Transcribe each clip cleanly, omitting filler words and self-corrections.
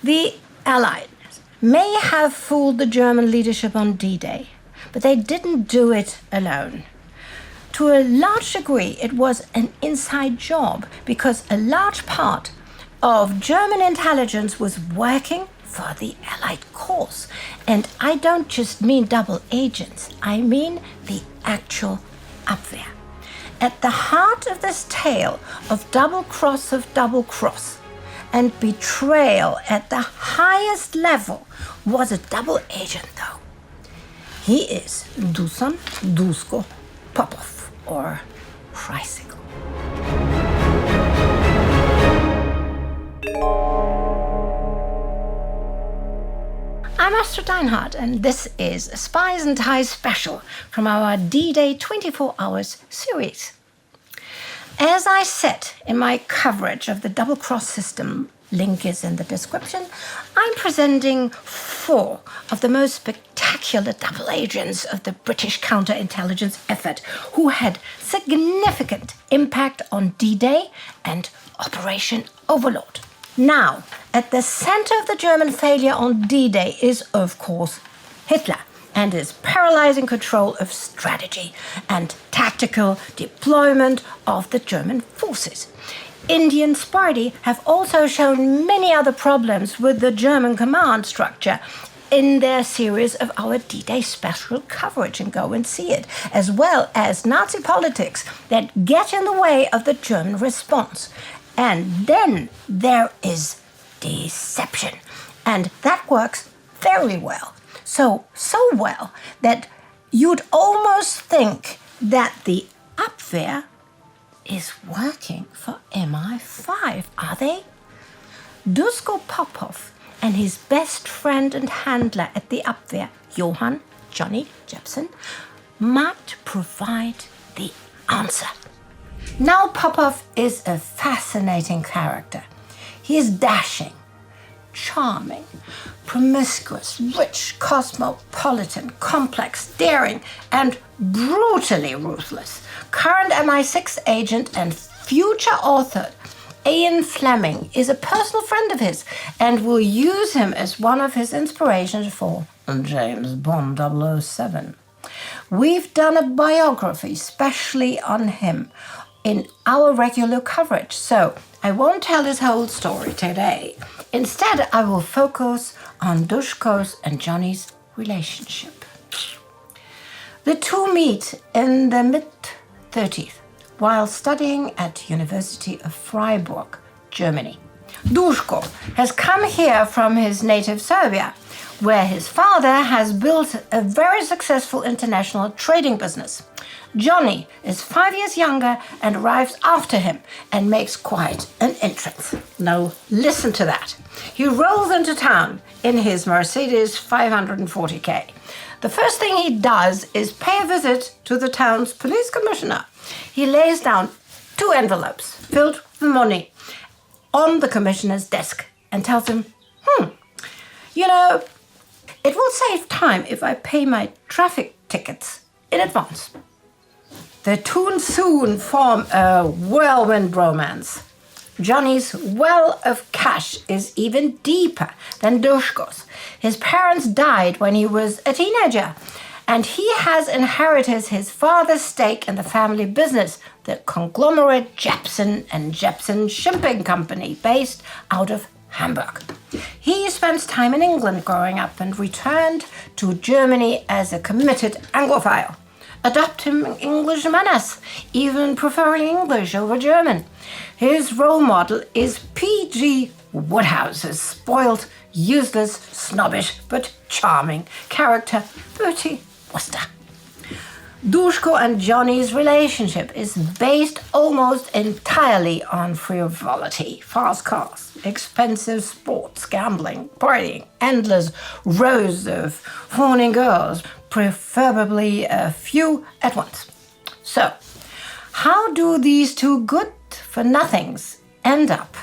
The Allies may have fooled the German leadership on D-Day, but they didn't do it alone. To a large degree, it was an inside job because a large part of German intelligence was working for the Allied cause. And I don't just mean double agents, I mean the actual Abwehr. At the heart of this tale of double cross and betrayal at the highest level was a double agent, though. He is Dusko Popov, or Tricycle. I'm Astrid Deinhard, and this is a Spies and Ties special from our D-Day 24 Hours series. As I said in my coverage of the double-cross system, link is in the description, I'm presenting 4 of the most spectacular double agents of the British counterintelligence effort who had significant impact on D-Day and Operation Overlord. Now, at the center of the German failure on D-Day is, of course, Hitler and his paralyzing control of strategy and tactical deployment of the German forces. Indy and Sparty have also shown many other problems with the German command structure in their series of our D-Day special coverage, and go and see it, as well as Nazi politics that get in the way of the German response. And then there is deception, and that works very well. So well that you'd almost think that the Abwehr is working for MI5, are they? Dusko Popov and his best friend and handler at the Abwehr, Johnny Jebsen, might provide the answer. Now Popov is a fascinating character. He is dashing, charming, promiscuous, rich, cosmopolitan, complex, daring, and brutally ruthless. Current MI6 agent and future author Ian Fleming is a personal friend of his and will use him as one of his inspirations for James Bond 007. We've done a biography specially on him in our regular coverage, so I won't tell his whole story today. Instead, I will focus on Dusko's and Johnny's relationship. The two meet in the mid-30s while studying at University of Freiburg, Germany. Dusko has come here from his native Serbia, where his father has built a very successful international trading business. Johnny is 5 years younger and arrives after him and makes quite an entrance. Now, listen to that. He rolls into town in his Mercedes 540k. The first thing he does is pay a visit to the town's police commissioner. He lays down 2 envelopes filled with money on the commissioner's desk and tells him, it will save time if I pay my traffic tickets in advance. The two soon form a whirlwind romance. Johnny's well of cash is even deeper than Dusko's. His parents died when he was a teenager, and he has inherited his father's stake in the family business, the conglomerate Jebsen and Jebsen Shipping Company, based out of Hamburg. He spent time in England growing up and returned to Germany as a committed Anglophile, adopting English manners, even preferring English over German. His role model is P.G. Woodhouse's spoiled, useless, snobbish, but charming character, Bertie Wooster. Dusko and Johnny's relationship is based almost entirely on frivolity, fast cars, expensive sports, gambling, partying, endless rows of fawning girls, preferably a few at once. So, how do these two good-for-nothings end up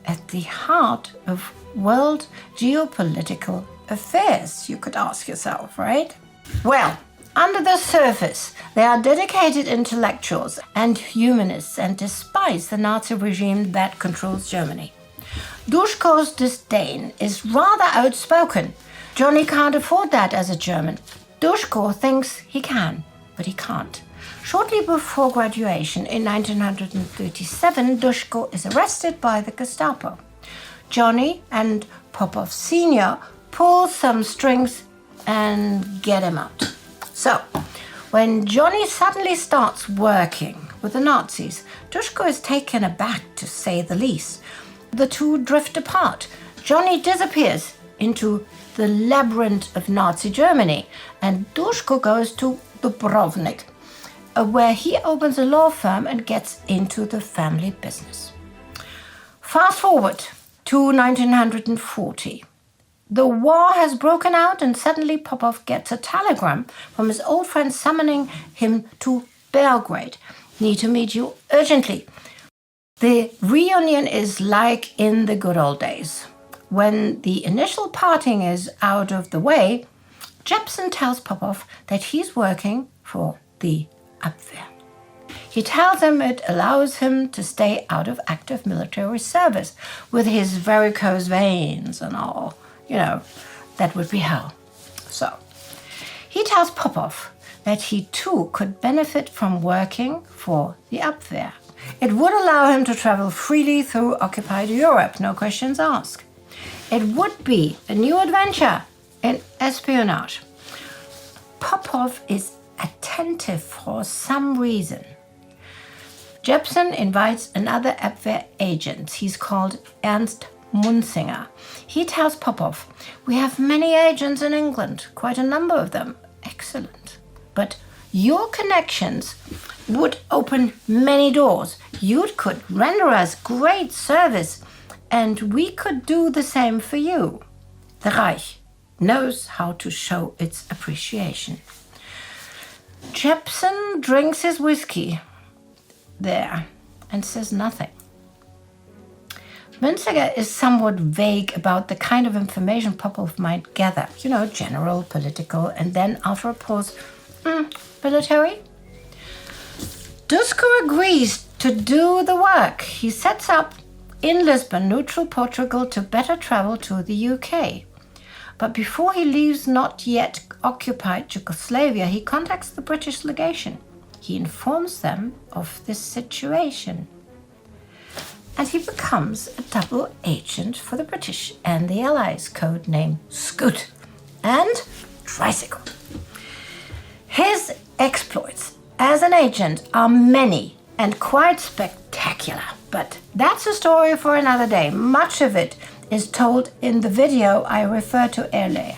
at the heart of world geopolitical affairs, you could ask yourself, right? Well, under the surface, they are dedicated intellectuals and humanists and despise the Nazi regime that controls Germany. Dusko's disdain is rather outspoken. Johnny can't afford that as a German. Dusko thinks he can, but he can't. Shortly before graduation in 1937, Dusko is arrested by the Gestapo. Johnny and Popov Sr. pull some strings and get him out. So, when Johnny suddenly starts working with the Nazis, Dusko is taken aback, to say the least. The two drift apart. Johnny disappears into the labyrinth of Nazi Germany, and Dusko goes to Dubrovnik, where he opens a law firm and gets into the family business. Fast forward to 1940. The war has broken out, and suddenly Popov gets a telegram from his old friend summoning him to Belgrade. Need to meet you urgently. The reunion is like in the good old days. When the initial parting is out of the way, Jebsen tells Popov that he's working for the Abwehr. He tells him it allows him to stay out of active military service with his varicose veins and all. That would be hell. So, he tells Popov that he too could benefit from working for the Abwehr. It would allow him to travel freely through occupied Europe, no questions asked. It would be a new adventure in espionage. Popov is attentive for some reason. Jebsen invites another Abwehr agent. He's called Ernst Munzinger. He tells Popov, "We have many agents in England, quite a number of them. Excellent. But your connections would open many doors. You could render us great service, and we could do the same for you." The Reich knows how to show its appreciation. Jebsen drinks his whiskey there and says nothing. Munzinger is somewhat vague about the kind of information Popov might gather. General, political, and then after a pause, military? Dusko agrees to do the work. He sets up in Lisbon, neutral Portugal, to better travel to the UK. But before he leaves not yet occupied Yugoslavia, he contacts the British legation. He informs them of this situation. And he becomes a double agent for the British and the Allies, code name Scoot and Tricycle. His exploits as an agent are many and quite spectacular, but that's a story for another day. Much of it is told in the video I referred to earlier.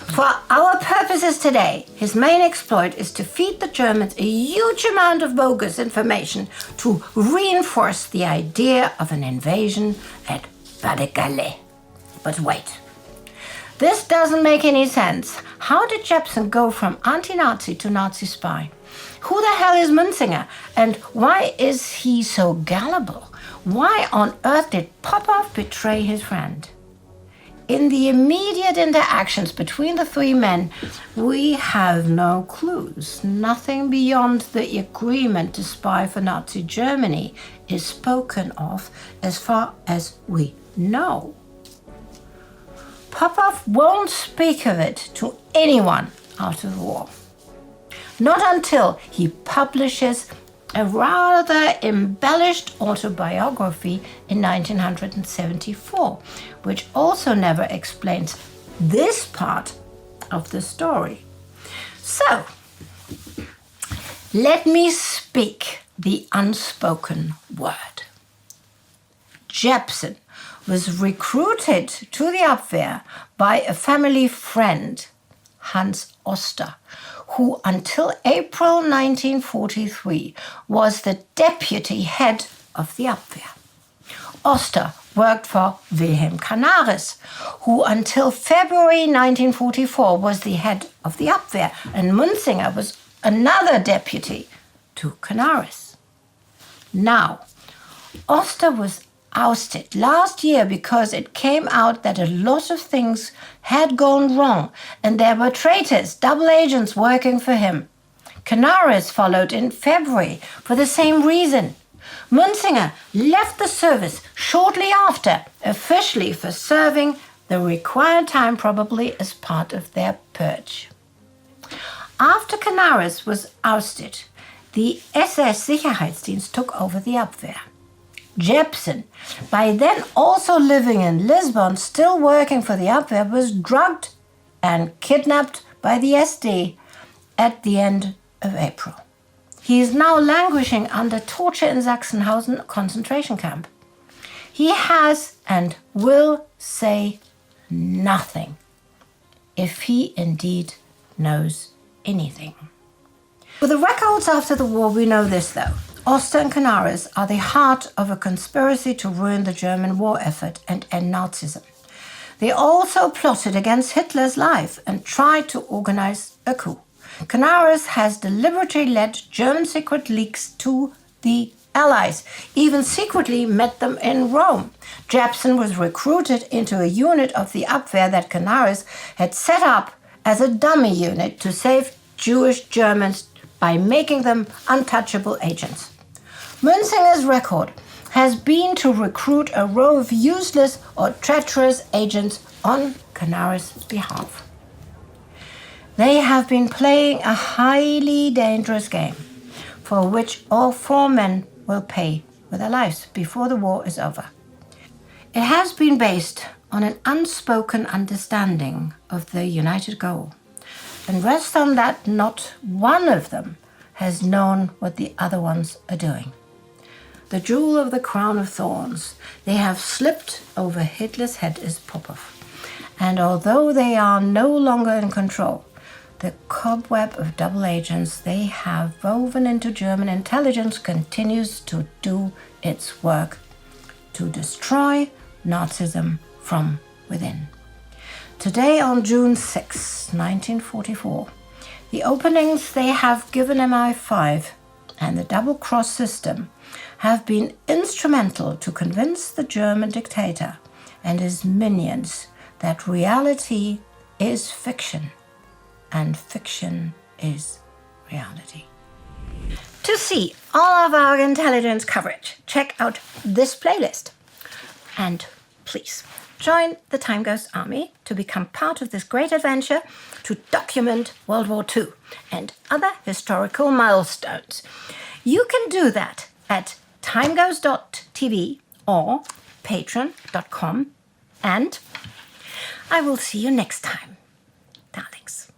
For our purposes today, his main exploit is to feed the Germans a huge amount of bogus information to reinforce the idea of an invasion at Pas-de-Calais. But wait, this doesn't make any sense. How did Jebsen go from anti-Nazi to Nazi spy? Who the hell is Munzinger, and why is he so gullible? Why on earth did Popov betray his friend? In the immediate interactions between the three men, we have no clues. Nothing beyond the agreement to spy for Nazi Germany is spoken of as far as we know. Popov won't speak of it to anyone after the war. Not until he publishes a rather embellished autobiography in 1974, which also never explains this part of the story. So, let me speak the unspoken word. Jebsen was recruited to the Abwehr by a family friend, Hans Oster, who until April 1943 was the deputy head of the Abwehr. Oster worked for Wilhelm Canaris, who until February 1944 was the head of the Abwehr, and Munzinger was another deputy to Canaris. Now, Oster was ousted last year because it came out that a lot of things had gone wrong and there were traitors, double agents working for him. Canaris followed in February for the same reason. Munzinger left the service shortly after, officially for serving the required time, probably as part of their purge. After Canaris was ousted, the SS Sicherheitsdienst took over the Abwehr. Jebsen, by then also living in Lisbon, still working for the Abwehr, was drugged and kidnapped by the SD at the end of April. He is now languishing under torture in Sachsenhausen concentration camp. He has and will say nothing, if he indeed knows anything. With the records after the war, we know this though. Oster and Canaris are the heart of a conspiracy to ruin the German war effort and end Nazism. They also plotted against Hitler's life and tried to organize a coup. Canaris has deliberately led German secret leaks to the Allies, even secretly met them in Rome. Jebsen was recruited into a unit of the Abwehr that Canaris had set up as a dummy unit to save Jewish Germans by making them untouchable agents. Munzinger's record has been to recruit a row of useless or treacherous agents on Canaris' behalf. They have been playing a highly dangerous game, for which all four men will pay with their lives before the war is over. It has been based on an unspoken understanding of the united goal, and rests on that not one of them has known what the other ones are doing. The jewel of the crown of thorns they have slipped over Hitler's head is Popov, and although they are no longer in control, the cobweb of double agents they have woven into German intelligence continues to do its work to destroy Nazism from within. Today, on June 6, 1944, the openings they have given MI5 and the double-cross system have been instrumental to convince the German dictator and his minions that reality is fiction and fiction is reality. To see all of our intelligence coverage, check out this playlist. And please, join the Time Ghost Army to become part of this great adventure to document World War II and other historical milestones. You can do that at timeghost.tv or patreon.com, and I will see you next time, darlings.